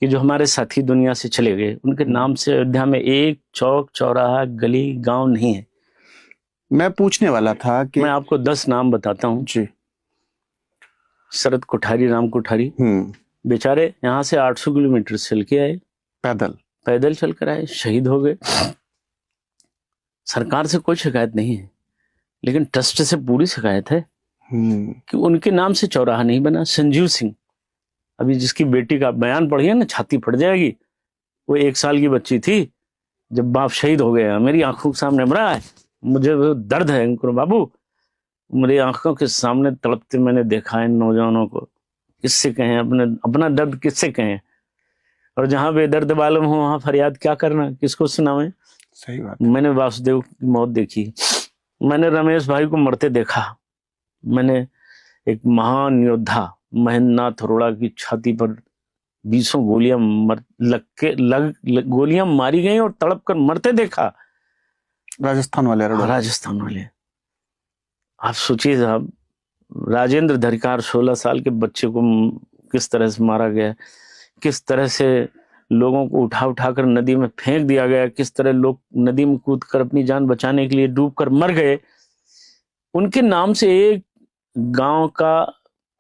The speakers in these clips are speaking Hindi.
कि जो हमारे साथी दुनिया से चले गए, उनके नाम से अयोध्या में एक चौक, चौराहा, गली, गांव नहीं है। मैं पूछने वाला था कि मैं आपको 10 नाम बताता हूँ जी। शरद कोठारी, राम कोठारी, बेचारे यहाँ से 800 किलोमीटर चल के आए, पैदल चल कर आए, शहीद हो गए। सरकार से कोई शिकायत नहीं है, लेकिन ट्रस्ट से पूरी शिकायत है कि उनके नाम से चौराहा नहीं बना। संजीव सिंह, अभी जिसकी बेटी का बयान पढ़िए ना, छाती फट जाएगी। वो 1 साल की बच्ची थी जब बाप शहीद हो गया, मेरी आंखों के सामने मरा है। मुझे दर्द है अंकुर बाबू, मेरी आंखों के सामने तड़पते मैंने देखा है नौजवानों को। किससे कहें अपना दर्द, किससे कहें? और जहां बेदर्द मालूम हो वहां फरियाद क्या करना, किसको सुनावें? सही बात। मैंने वासुदेव की मौत देखी, मैंने रमेश भाई को मरते देखा, मैंने एक महान योद्धा महेंद्र नाथ अरोड़ा की छाती पर 20 गोलियां गोलियां मारी गई और तड़प कर मरते देखा। राजस्थान वाले आप सोचिए साहब, राजेंद्र धरिकार 16 साल के बच्चे को किस तरह से मारा गया, किस तरह से लोगों को उठाकर नदी में फेंक दिया गया, किस तरह लोग नदी में कूदकर अपनी जान बचाने के लिए डूबकर मर गए। उनके नाम से एक गांव का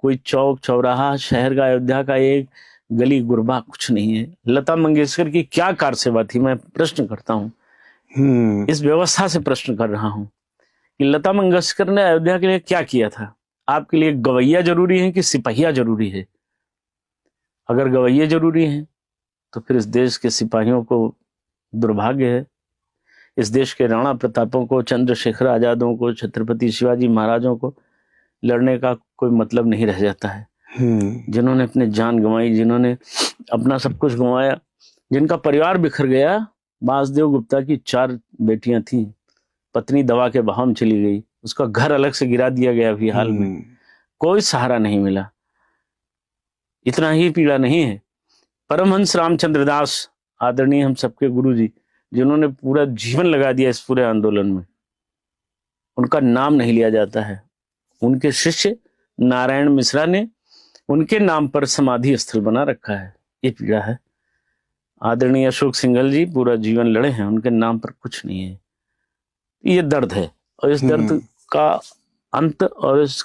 कोई चौक, चौराहा, शहर का, अयोध्या का एक गली गुरबा कुछ नहीं है। लता मंगेशकर की क्या कार सेवा थी, मैं प्रश्न करता हूँ, इस व्यवस्था से प्रश्न कर रहा हूँ कि लता मंगेशकर ने अयोध्या के लिए क्या किया था? आपके लिए गवैया जरूरी है कि सिपाहिया जरूरी है? अगर गवैया जरूरी है तो फिर इस देश के सिपाहियों को दुर्भाग्य है। इस देश के राणा प्रतापों को, चंद्रशेखर आजादों को, छत्रपति शिवाजी महाराजों को लड़ने का कोई मतलब नहीं रह जाता है। जिन्होंने अपनी जान गंवाई, जिन्होंने अपना सब कुछ गंवाया, जिनका परिवार बिखर गया। वासुदेव गुप्ता की 4 बेटियां थी, पत्नी दवा के बहाव में चली गई, उसका घर अलग से गिरा दिया गया अभी हाल में, कोई सहारा नहीं मिला। इतना ही पीड़ा नहीं है, परमहंस रामचंद्र दास, आदरणीय हम सबके गुरु जी, जिन्होंने पूरा जीवन लगा दिया इस पूरे आंदोलन में, उनका नाम नहीं लिया जाता है। उनके शिष्य नारायण मिश्रा ने उनके नाम पर समाधि स्थल बना रखा है, ये पीड़ा है। आदरणीय अशोक सिंघल जी पूरा जीवन लड़े हैं, उनके नाम पर कुछ नहीं है। ये दर्द है, और इस दर्द का अंत और इस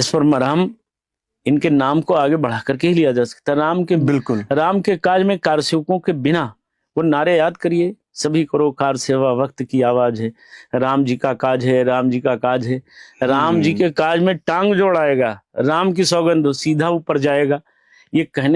पर मरहम इनके नाम को आगे बढ़ा करके ही लिया जा सकता है। राम के काज में कारसेवकों के बिना, वो नारे याद करिए, सभी करो कार सेवा, वक्त की आवाज है, राम जी का काज है, राम जी का काज है। राम जी के काज में टांग जोड़ाएगा, राम की सौगंध सीधा ऊपर जाएगा, ये कहने